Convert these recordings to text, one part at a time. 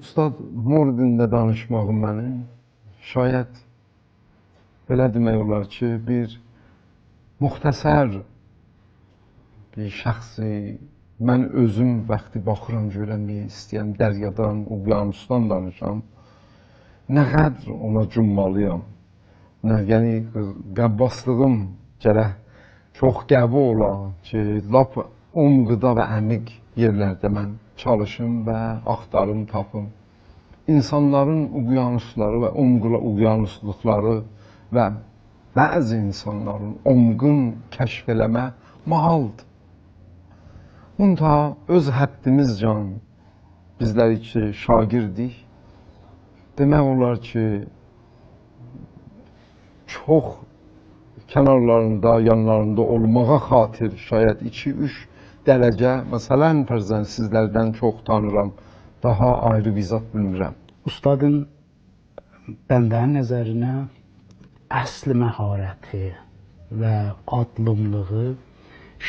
Ustad mor dilində danışmağım mənim şayət belə demək olar ki, bir müxtəsər bir şəxsi mən özüm vaxtı baxıram görəm istəyən dəryadan, uqyanusdan danışam. Nə qədər ona cümmalıyam. Yəni qəbbaslığım gərək çox qəvi ola ki, lap umqıda və əmiq yerlərdə mən çalışım və axtarım, tapım. İnsanların uqyanusları və uqyanusluqları və bəzi insanların umqun kəşf eləmə mahaldır. Bununla öz həddimizcan bizlər ki, şagirdik, demək olar ki, çox kənarlarında, yanlarında olmağa xatir şayət 2-3 dərəcə, məsələn, fərzən sizlərdən çox tanıram, daha ayrı bir zat bilmirəm. Ustadın bəndənin nəzərinə əsl məharəti və adlımlığı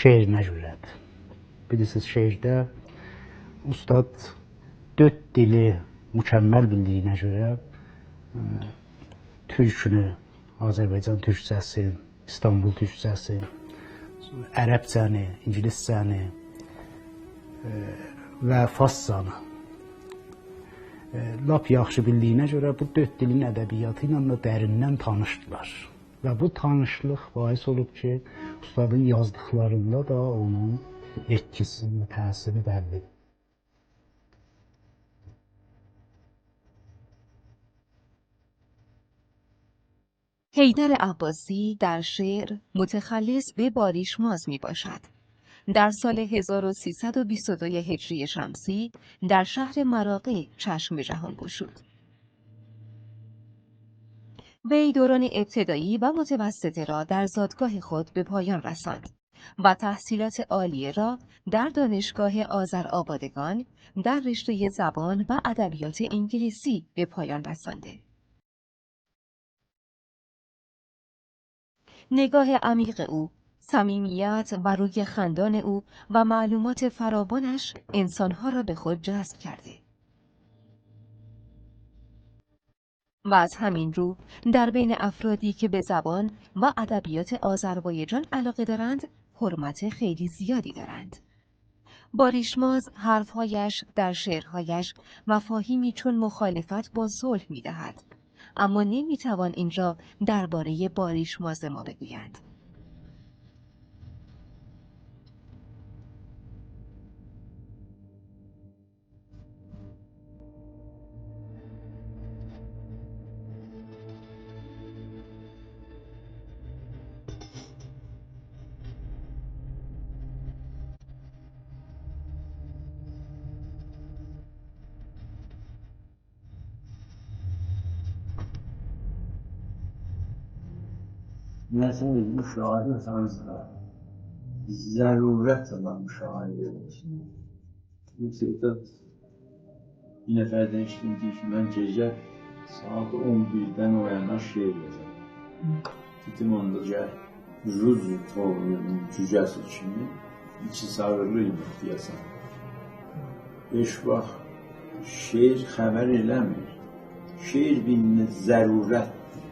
şeirinə görədir. Bilirsiniz, şeirdə ustad 4 dili mükəmməl bildiyinə görə türkünü, Azərbaycan türkcəsi, İstanbul türkcəsi, ərəbcəni, ingiliscəni və farscanı lap yaxşı bildiyinə görə bu 4 dilin ədəbiyyatı ilə də dərindən tanışdılar. Və bu tanışlıq bais olub ki, ustadın yazdıqlarında da onun etkisi, təsiri bəllidir. حیدر عباسی در شعر متخلص به باریشماز می باشد. در سال 1322 هجری شمسی در شهر مراغه چشم به جهان گشود. وی دوران ابتدایی و متوسطه را در زادگاه خود به پایان رساند و تحصیلات عالیه را در دانشگاه آذرآبادگان در رشته زبان و ادبیات انگلیسی به پایان رسانده. نگاه عمیق او، صمیمیت و روی خندان او و معلومات فراوانش انسانها را به خود جذب کرده. و از همین رو در بین افرادی که به زبان و ادبیات آذربایجان علاقه دارند، حرمت خیلی زیادی دارند. باریشماز حرفهایش در شعرهایش مفاهیمی چون مخالفت با صلح می‌دهد، اما نمی‌توان این را درباره باریشماز ما بگویند. مثلا مشاهده مثلا ضرورت olan müşahede Yüksekten yine ferdeniştim deyişinden gece saat 11'den o yana şehir yazar. Gittim ondaca Ruz toğrunun cücəsi kimi içi sağırlıydı deyəsən. 5 vaxt şeir xəbər eləmir. Şeir bir zərurətdir.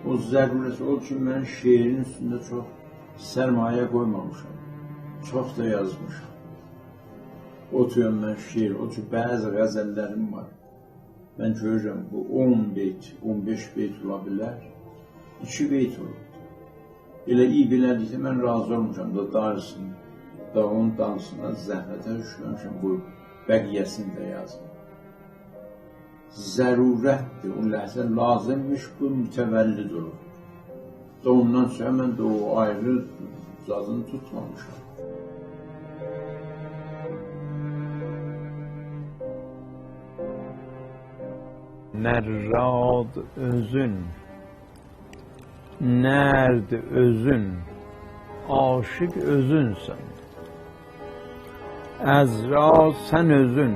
O zərurət o ki, mən şeirin üstündə çox sərmayə qoymamışam. Çox da yazmışam. Oturuyorum mən şeir, o ki, bəzi qəzəllərim var. Mən görürəm, bu 10 beyt, 15 beyt ola bilər, 2 beyt olur. Elə iyi bilədikdə mən razı olmuşam da darısın, da onun dansına zəhmətə düşməmişəm, bu bəqiyyəsini də yazdım. Zərurətdir, o ləhzə lazımmış, bu mütəvəllid olur. Ondan sonra mən də o ayrı zadını tutmamışam. Nərrad özün, nərd özün, aşık özünsən. Əzra sən özün,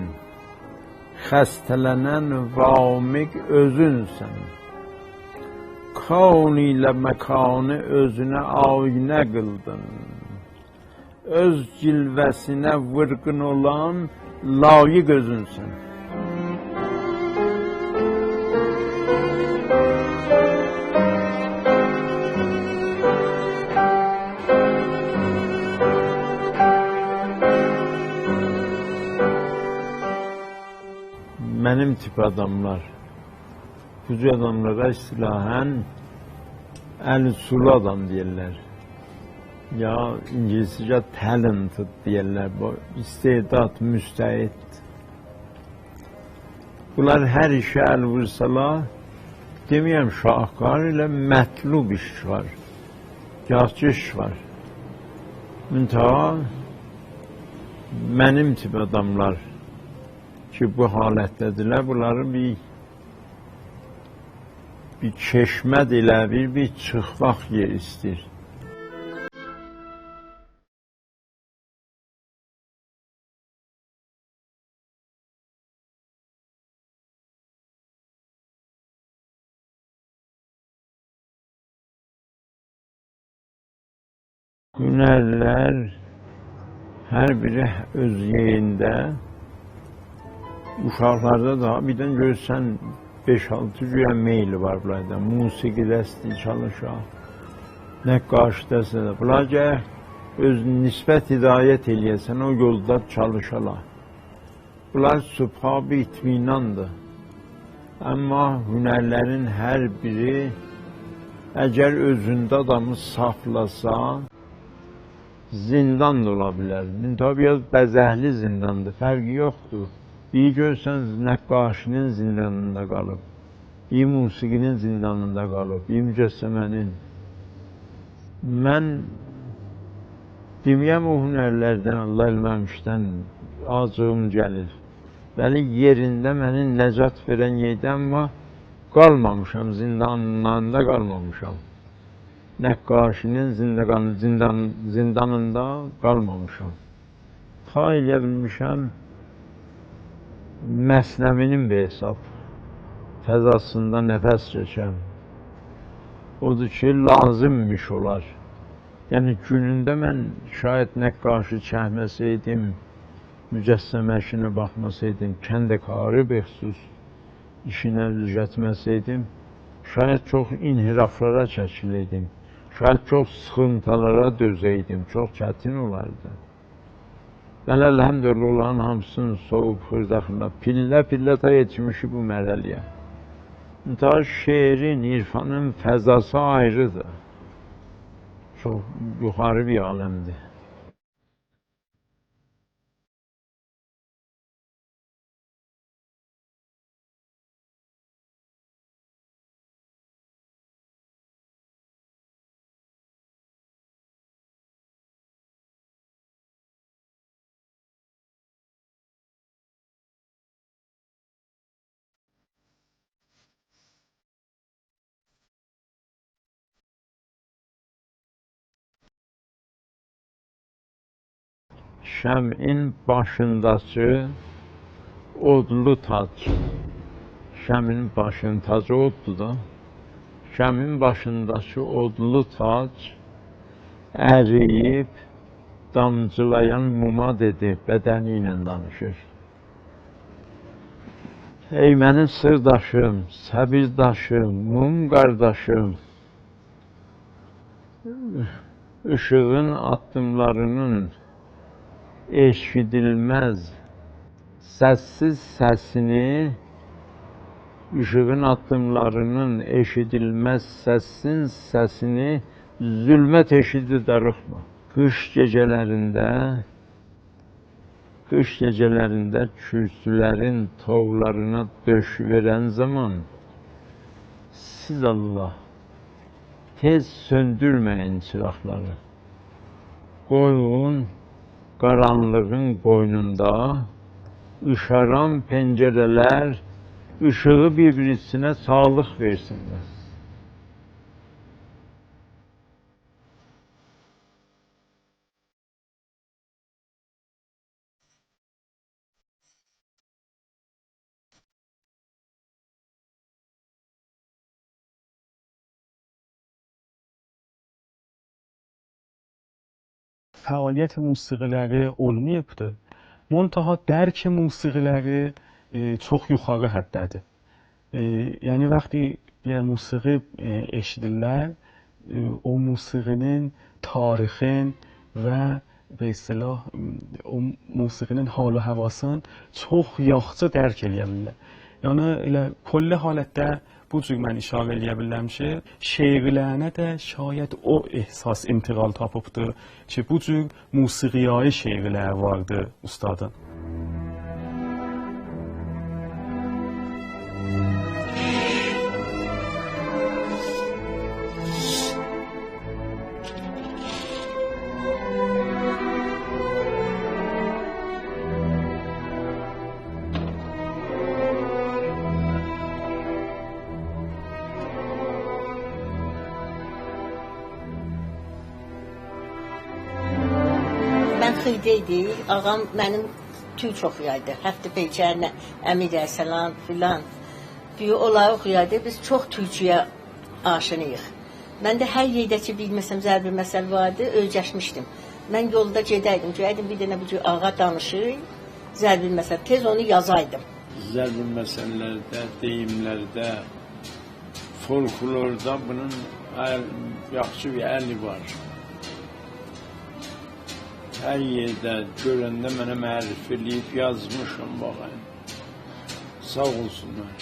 xəstələnən vamik özünsən. Kaun ilə məkanı özünə aynə qıldın. Öz cilvəsinə vırqın olan layiq özünsən. tip adamlar. Bu cür adamlara istilahen el sulu adam deyirlər. Ya İngilizcə talented deyirlər. Bu istedad, müstəid. Bunlar hər işə əl vursalar, deməyəm şahkar ilə mətlub iş var. Yaxşı iş var. Müntəha mənim tip adamlar ki bu halətdədirlər, bunları bir çeşmə dilə, bir çıxvaq yer istəyir. Hünərlər hər biri öz yerində, uşaqlarda da birdən görürsən 5-6 güya meyli var bunlarda. Musiqi dəsti çalışaq, nəqqaş dəsti də. Bunlar gərək öz nisbət hidayət eləyəsən, o yolda çalışalar. Bunlar sübhab-ı itminandır. Amma hünərlərin hər biri əgər özündə adamı saflasa, zindan da ola bilər. Tabi biraz bəzəhli zindandır, fərqi yoxdur. Bir görsən nəqqaşinin zindanında qalıb, bir musiqinin zindanında qalıb, bir mücəssəmənin. Mən deməyəm o hünərlərdən, Allah eləməmişdən acığım gəlir. Bəli, yerində məni nəcat verən yerdə, amma qalmamışam, zindanında qalmamışam. Nəqqaşinin zindanında qalmamışam. Ta elə bilmişəm, Məsnəvinin bir hesab fəzasında nəfəs çəkəm. Odur ki, lazımmış olar. Yəni, günündə mən şayət nəqqaşı çəkməsəydim, mücəssəmə işinə baxmasaydım, kəndəkarı bəxsus işinə düzəltməsəydim, şayət çox inhiraflara çəkiləydim, şayət çox sıxıntılara dözəydim, çox çətin olardı. Mən əlhəmdülillah olan hamısını soğub, xırda-xırda, pillə-pillə ta yetmişi bu mərhələyə. Ta şeirin, irfanın fəzası ayrıdır. Çox yuxarı bir aləmdir. Şəmin başındakı odlu tac. Şəmin başının tacı oddur da. Şəmin başındakı odlu tac əriyib, damcılayan muma dedi, bədəni ilə danışır. Ey mənim sırdaşım, səbirdaşım, mum qardaşım, ışığın addımlarının eşidilməz, səssiz səsini, ışığın addımlarının eşidilməz, səssiz səsini zülmət eşidi darıxma. Qış gecələrində kürsülərin tovlarına döş verən zaman, siz Allah, tez söndürməyin çıraqları. Qoyun, qaranlığın qoynunda ışaran pəncərələr ışığı bir-birisinə sağlıq versinlər. Fəaliyyət musiqiləri olmayıbdır. Muntaha dərk musiqiləri çox yuxarı həddədir. Yəni, vaxtı musiqi eşidirlər, o musiqinin tarixin və به اصطلاح musiqinin hal و havasını çox yaxşı dərk edə bilirlər. Yəni elə külli halətdə bu cür mən işarə edə bilərəm ki, şeirlərinə də şayət o ehsas intiqal tapıbdır ki, bu cür musiqiyai şeirlər vardı ustadın. Mən xıydaydı, ağam mənim tüy çox yaydı. Həftə Beykərlə, Əmir Əsəlan filan. Büyü olay oxuyaydı, biz çox tüyçüyə aşınıyıq. Mən də hər yerdə ki, bilməsəm zərbi məsəl vardı, öyrəşmişdim. Mən yolda gedəydim, görəydim bir dənə bu cür ağa danışır, zərbi məsəl, tez onu yazaydım. Zərbi məsələlərdə, deyimlərdə, folklorda bunun yaxşı bir əli var. Hər yerdə görəndə mənə mərif eləyib yazmışım, baxayım. Sağ olsunlar.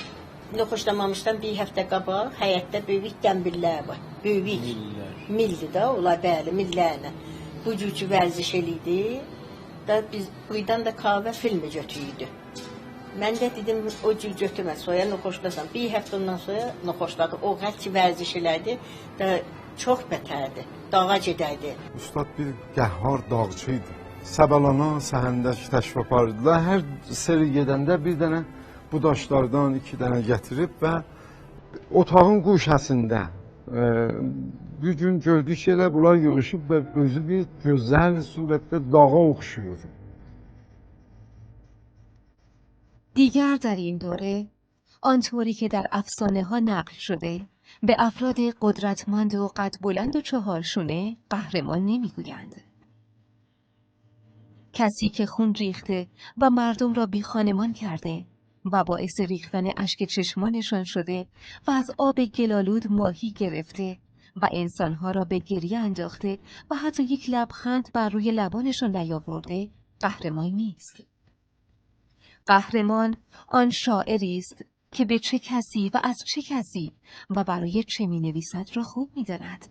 Noxuşlamamışdan bir həftə qabaq həyətdə böyük dəmbirlər var. Böyük. Mildir də, olar bəli, millərlə. Bu cürcü vərziş eliydi. Biz buradan da kahve filmi götürüydü. Mən də dedim, o cür götürmə, soya noxuşlasam. Bir həftə ondan sonra noxuşladı. O həlki vərziş elədi və çox bətərdi. Dağa gedərdi. Ustad bir qəhhar dağçı idi. Səbalana, Səhəndəş təşrif apardılar. Hər seri gedəndə bir dənə bu daşlardan 2 dənə gətirib və otağın quşəsində bir gün gördük ki, elə bunlar yığışıb və özü bir gözəl surətdə dağa oxşuyor. دیگر در این دوره آنطوری که در افسانه ها نقل شده به افراد قدرتمند و قد بلند و چهارشونه قهرمان نمیگویند. کسی که خون ریخته و مردم را بی خانمان کرده و باعث ریختن اشک چشمانشان شده و از آب گلالود ماهی گرفته و انسانها را به گریه انداخته و حتی یک لبخند بر روی لبانشان نیاورده قهرمان نیست. قهرمان آن شاعری است که به چه کسی و از چه کسی و برای چه می نویسد را خوب می داند.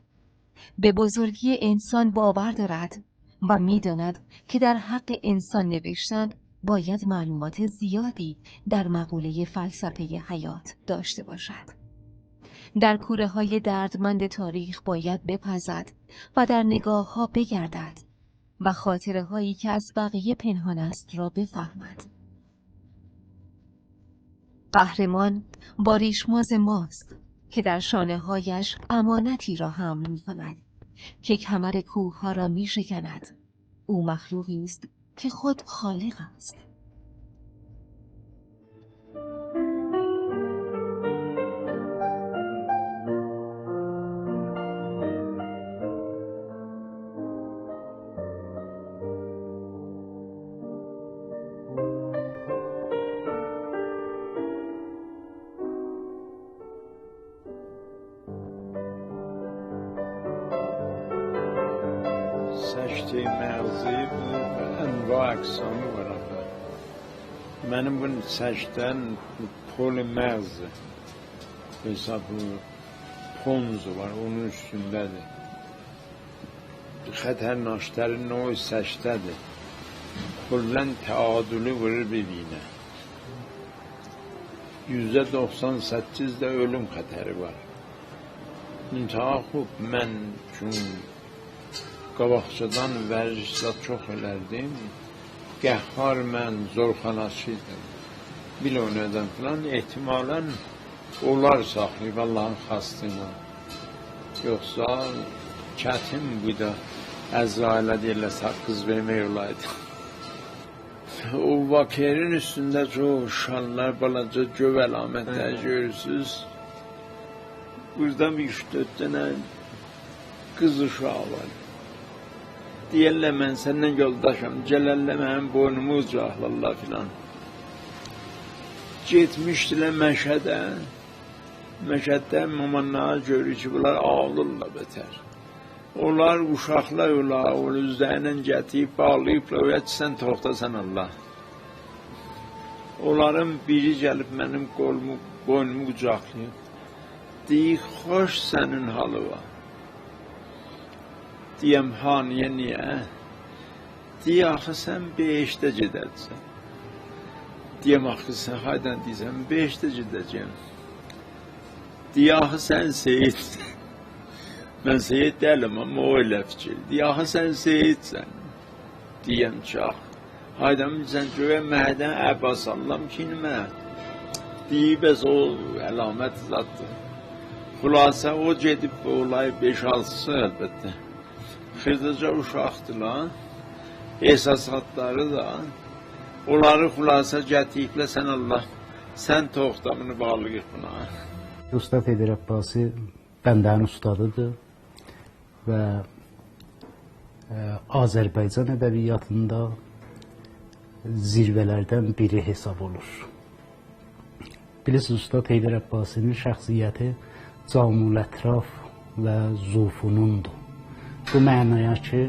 به بزرگی انسان باور دارد و می داند که در حق انسان نوشتن باید معلومات زیادی در مقوله فلسفه حیات داشته باشد. در کوره های دردمند تاریخ باید بپزد و در نگاه ها بگردد و خاطره هایی که از بقیه پنهان است را بفهمد. قهرمان با ریشماز ماست که در شانه هایش امانتی را حمل می کند که کمر کوه ها را می شکند. او مخلوقی است که خود خالق است. سشته مغزی انواع اقسامی var ama. Benim bu seçten poli mağz hesabı ponzu var, onun üstündedir. Xətərnaşların o seçtedir. Kullen taadülü vurur bibine. %98'de ölüm xətəri var. İntaha xub, mən çünkü qabaqcadan vərzişlər çox elərdim. Qəhhar mən zorxanasıydım. Bilonədən filan ehtimalən onlar saxlayıb Allahın xastına. Yoxsa çətin bu da Əzrailə deyirlər qız vermək olaydı. O vakerin üstündə çox şanlar, balaca göv əlamətlər görürsünüz. Buradan bir 3-4 dənə qız uşağı var. Deyirlər, mən səndən yoldaşam, gələrlə mənim boynumu ucaqlarlar filan. Getmişdilər Məşədə. Məşəddə mamanlara görür ki, bunlar ağlırlar betər. Onlar uşaqlar olar, onun üzərindən gətirib, bağlayıblar, öyrətsən, toxtasan Allah. Onların biri gəlib mənim boynumu qucaqlayıb. Deyir, xoş sənin halı var. Deyəm, ha, niyə? Deyir, axı sən beşdə gedərsən. Deyəm, axı sən haydan deyirsən, beşdə gedəcəm. Deyir, axı sən seyidsən. Mən seyid deyiləm, amma o elə fikir. Deyir, axı sən seyidsən. Deyəm ki, axı. Haydan bilsən göyə məhədən Əbbas Allahım ki, məhəd. Deyir, bəs o əlamət zatdır. Xülasə, o gedib bu olayı 5-6-sı əlbəttə. Xırdaca uşaqdılar, esasatları da, onları xülasə gətiriklə sən Allah, sən toxtamını bağlıyıq buna. Ustad Heydər Əbbasi bəndənin ustadıdır və Azərbaycan ədəbiyyatında zirvələrdən biri hesab olur. Bilirsiniz, Ustad Heydər Əbbasinin şəxsiyyəti camul-ətraf və zufunundur. Bu mənaya ki,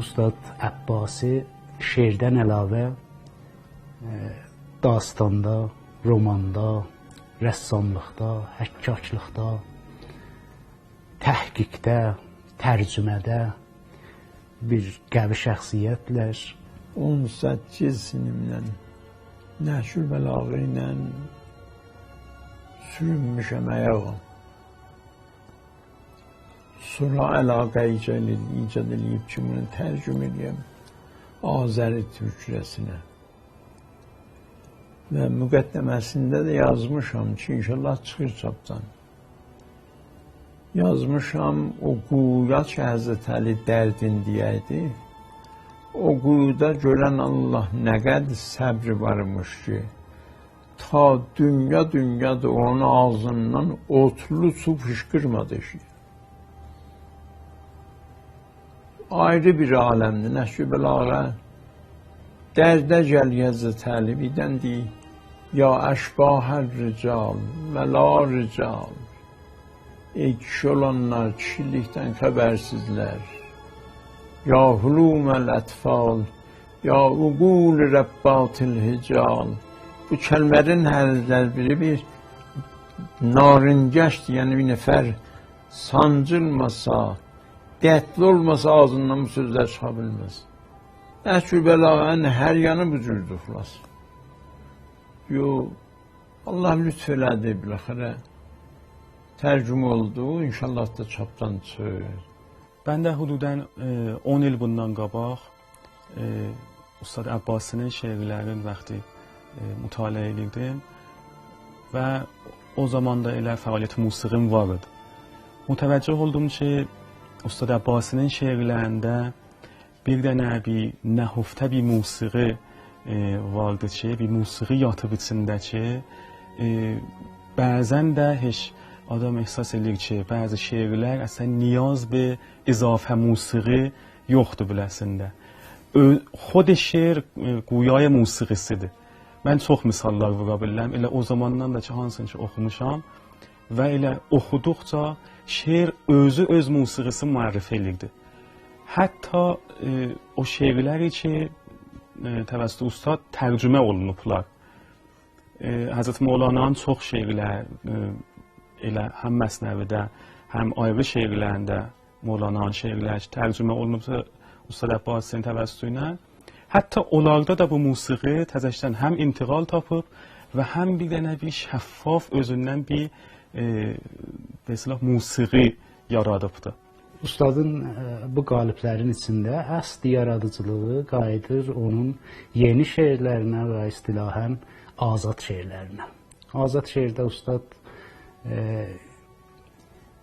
Ustad Əbbasi şeirdən əlavə dastanda, romanda, rəssamlıqda, həkkaçlıqda, təhqiqdə, tərcümədə bir qəvi şəxsiyyətlər. 18 sinimlə, nəşr bəlağı ilə sürünmüşəm ayağa. Sonra əlaqə icad edib ki, bunu tərcümə edəyəm Azəri türkcəsinə. Və müqəddəməsində də yazmışam ki, inşallah çıxır çapdan. Yazmışam, o quyuya ki, Həzrət Əli dərdin deyəydi, o quyuda görən Allah nə qədər səbri varmış ki, ta dünya onun ağzından otlu su fışqırmadı ki. Ayrı bir aləmdir, nəşr bəlağa. Dərdə gəl Həzrət Əli birdən deyir, ya əşbahər rical və la rical. Ey kişi olanlar, kişilikdən xəbərsizlər. Ya huluməl ətfal, ya uqul rəbbatil hical. Bu kəlmələrin hər biri bir naringəşdir, yəni bir nəfər sancılmasa, dərdli olmasa ağzından bu sözlər çıxa bilməz. Nəşr bəlağanın hər yanı bu cürdür xülas. Yox, Allah lütf elədi biləxərə. Tərcümə oldu, inşallah da çapdan çıxır. Ben de hududen 10 il bundan qabaq Ustad Əbbasinin şeirlərin vaxtı mütaliə edirdim və o zaman da elə fəaliyyət musiqim var idi. Mütəvəccüh oldum ki, Ustad Əbbasinin şeirlərində bir dənə bir nəhufdə bir musiqi vardı ki, bir musiqi yatıb içində ki, bəzən də heç adam ehsas edir ki, bəzi şeirlər əslən niyaz bir izafə musiqi yoxdur biləsində. Xod şeir quyaya musiqisidir. Mən çox misallar vura bilirəm. Elə o zamandan da ki, hansını ki oxumuşam və elə oxuduqca şeir özü öz musiqisi müərrif edirdi. Hətta o şeirləri ki, təvəssütü ustad tərcümə olunublar. Həzrət Mövlananın çox şeirlər elə həm Məsnəvidə, həm ayrı şeirlərində Mövlananın şeirləri tərcümə olunubsa Ustad Əbbasinin təvəssütü ilə. Hətta onlarda da bu musiqi təzəşdən həm intiqal tapıb və həm bir dənə bir şəffaf özündən bir musiqi yaradıbdır. Ustadın bu qaliblərin içində əsl yaradıcılığı qayıdır onun yeni şeirlərinə və istilahən azad şeirlərinə. Azad şeirdə ustad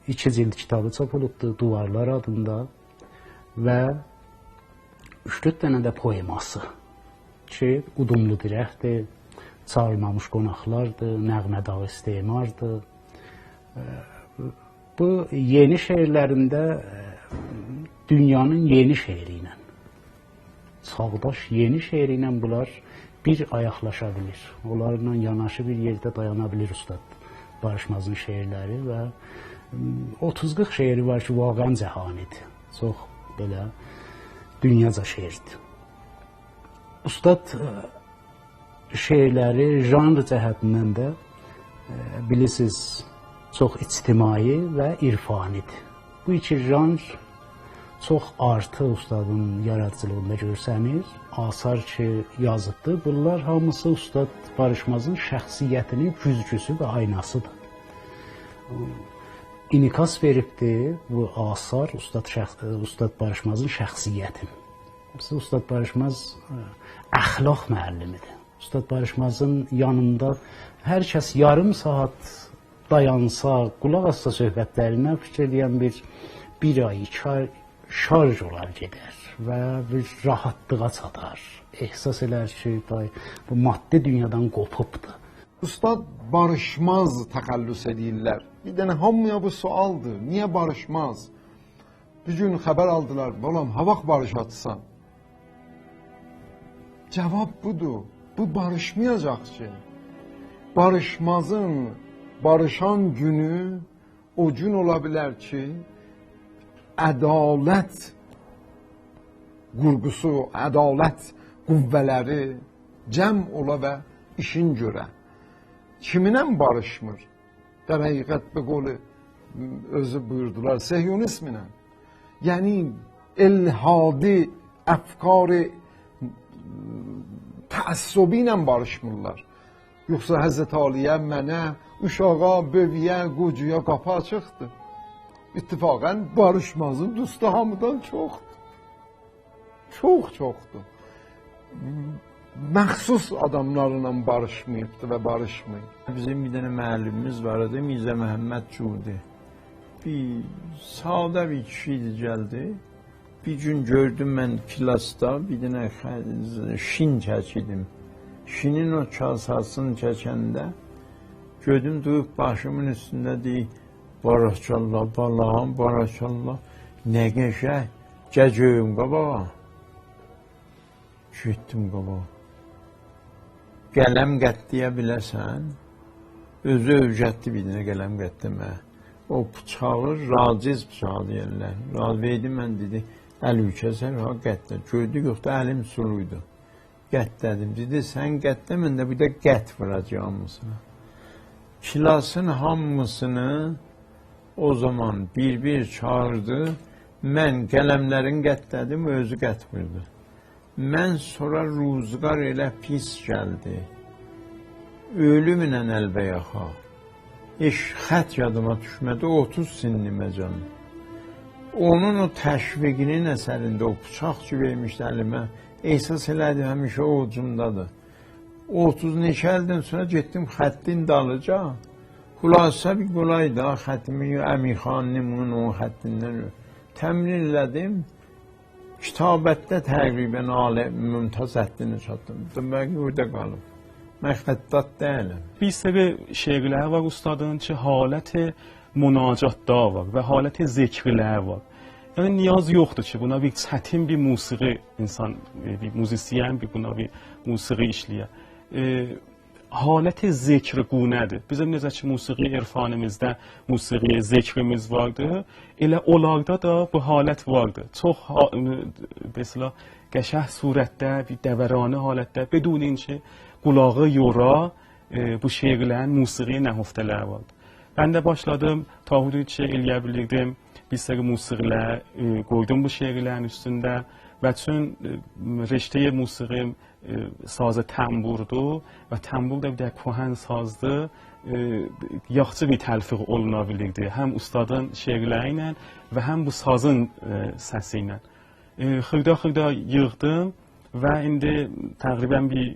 2 cild kitabı çap olubdur, Duvarlar adında və 3-4 dənə də poeması ki, Udumlu dirəkdir, Çağırmamış qonaqlardır, Nəğmə dağı istemardır. Bu yeni şeirlərində dünyanın yeni şeiri ilə, çağdaş yeni şeiri ilə bunlar bir ayaqlaşa bilir. Onlarla yanaşı bir yerdə dayana bilir ustad Barışmazın şeirləri və 30-40 şeiri var ki, vaqən cəhanidir. Çox belə dünyaca şeirdir. Ustad şeirləri janr cəhətindən də bilirsiniz çox ictimai və irfanidir. Bu iki janr çox artı ustadın yaradıcılığında görsənir. Asar ki yazıbdır. Bunlar hamısı ustad Barışmazın şəxsiyyətinin güzgüsü və aynasıdır. İnikas veribdir bu asar ustad Barışmazın şəxsiyyətini. Ustad Barışmaz əxlaq müəllimidir. Ustad Barışmazın yanında hər kəs yarım saat dayansa, qulaq assa söhbətlərindən fikir edən bir ay, 2 ay şarj olar gedər və bir rahatlığa çatar. Ehsas elər ki, bu maddi dünyadan qopubdur. Ustad barışmaz təxəllüs edirlər. Bir dənə hamıya bu sualdır. Niyə barışmaz? Bir gün xəbər aldılar. Balam, ha vaxt barışatsan? Cavab budur. Bu barışmayacaq ki. Barışmazın barışan günü o gün ola bilər ki, ədalət qurğusu, ədalət qüvvələri cəm ola və işin görə. Kiminlə barışmır? در حقیقت به قول özü buyurdular, Sehyonizmlə. Yəni elhadi əfkar təəssübü ilə barışmırlar. Yoxsa Həzrət Aliyə mənə, uşağa, bövüyə, qocuya qapı açıqdır. İttifaqən barışmazın dostu hamıdan çoxdur. Çoxdur. Məxsus adamlarla barışmayıbdır və barışmayıb. Bizim bir dənə müəllimimiz var idi, Mirzə Məhəmməd Cudi. Bir sadə bir kişi idi, gəldi. Bir gün gördüm mən klasda bir dənə şin çəkidim. Şinin o kasasını çəkəndə gördüm duyub başımın üstündə deyir, Barakallah, balam, barakallah, nə qəşəng, gəcöyüm qabağa. Getdim qabağa. Qələm qətləyə biləsən, özü övcətli bir dənə qələm qətləmə. O bıçağı raciz bıçağı deyirlər. Verdi mən dedi, Əlükəsən ha qətlə. Gördü, yoxda əlim suluydu. Qətlədim. Dedi, sən qətlə, mən də bir də qət vuracaq hamısına. Kilasın hamısını o zaman bir çağırdı. Mən qələmlərin qətlədim, özü qət vurdu. Mən sonra ruzgar elə pis gəldi. Ölümlə əlbəyaxa. Heç xət yadıma düşmədi, 30 sinlimə canım. Onun o təşviqinin əsərində o bıçaq ki vermişdi əlimə, ehsas elədi həmişə o ucumdadır. 30 neçə ildən sonra getdim xəttin dalıca. Xülasə bir qolaydı, xəttimi Əmirxanımın o xəttindən təmrin elədim. Kitabətdə təqribən mümtaz həddini çatdım. Demək orada qalıb. Mən xəttat deyiləm. Bir seri şeirlər var ustadın ki, halət münacatda var və halət zikrlər var. Yəni niyaz yoxdur ki, buna bir çətin bir musiqi insan, bir müzisyen buna bir musiqi işləyə. Halət zikr qunədir. Bizim necə ki, musiqi irfanimizdə musiqi zikrimiz vardır, elə onlarda da bu halət vardır. Çox mesela qəşəng surətdə, bir dəvərani halətdə, bedun ki, qulağı yora bu şeirlərin musiqi nəhuftələri vardır. Ben de başladım, taahhüdü eləyə bilirdim, bir seri musiqilər qoydum bu şeirlərin üstündə və tüm reştəyə musiqim sazı təmburdu və təmbur da bir də kohen sazdı, yaxşı bir təlfiq oluna bilirdi. Həm ustadın şeirləri ilə və həm bu sazın səsi ilə. Xırda yığdım və indi təqribən bir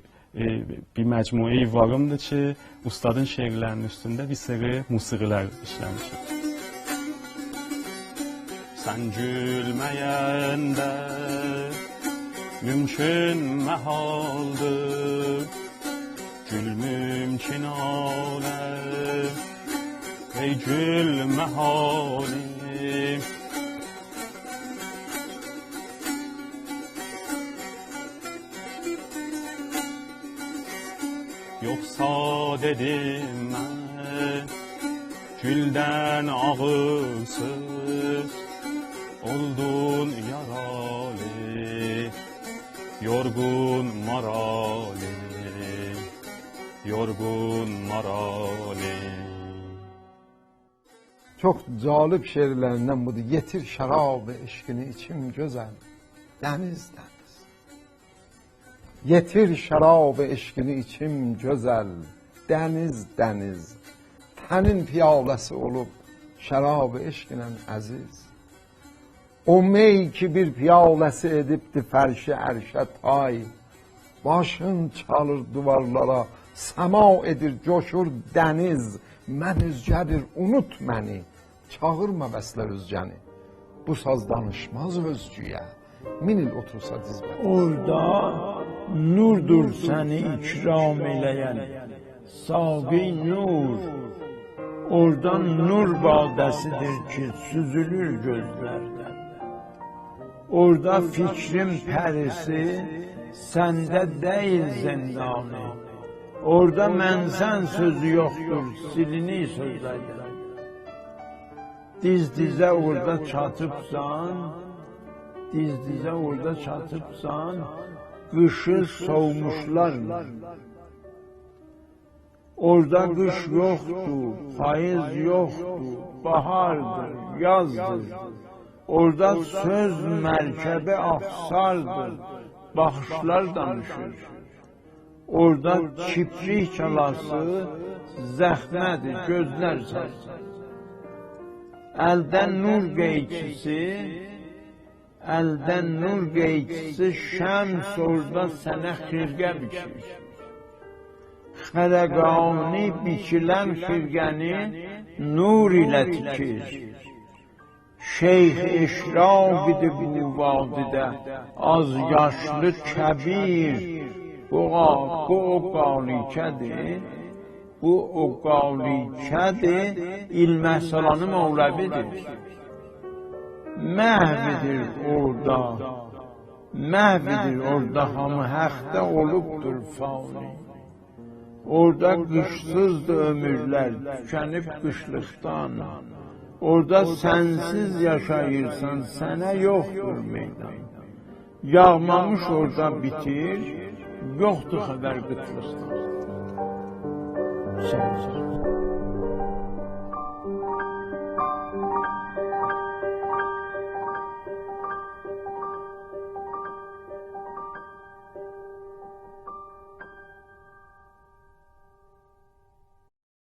məcmuə varımdır ki, ustadın şeirlərinin üstündə bir seri musiqilər işləmişim. Sən gülməyəndə mümkün məhaldır, gül mümkün aləm, ey gül məhalim. Yoksa dedim mən, güldən ağılsız, oldun yaralı, yorgun maralı. yorgun marali. Çok calip şiirlerinden budur. Getir şarabı eşkini içim güzel. Deniz deniz. Getir şarabı eşkini içim güzel. Deniz deniz. Tenin piyaləsi olub şərab eşqinən əziz. O mey ki bir piyaləsi edibdi fərşi ərşə tay. Başın çalır duvarlara, səma edir coşur dəniz. Mən üzgədir, unut məni, çağırma bəslər üzgəni. Bu saz danışmaz özcüyə, min il otursa dizmə. Orada nurdur səni ikram eləyən, saqi nur. Oradan nur badəsidir ki, süzülür gözlərdən. Orada fikrin pərisi, səndə deyil zindanı. Orada mənsən sözü yoxdur, silini sözlərdən. Diz-dizə orada çatıbsan, diz-dizə orada çatıbsan, qışı soğumuşlarla. Orada qış yoxdur, payız yoxdur, bahardır, yazdır. Orada söz mərkəbi afsardır, baxışlar danışır. Orada kiprik çalası zəxmədir, gözlər sarsın. Əldən nur qeykisi, şəms orada sənə xirqə biçir. Xərəqani biçilən xirqəni nur ilə tikir. Şeyx eşraqidir bu vadidə, az yaşlı kəbir. Bu o qalikədir, bu o qalikədir, İlməsalanı Mevləvidir. Məhvidir orada, hamı həqdə olubdur fani. Orada qışsızdır ömürlər, tükənib qışlıqdan. Orada sənsiz yaşayırsan, sənə yoxdur meydan. Yağmamış orada bitir, yoxdur xəbər qıtlıqdan. Sevəcək.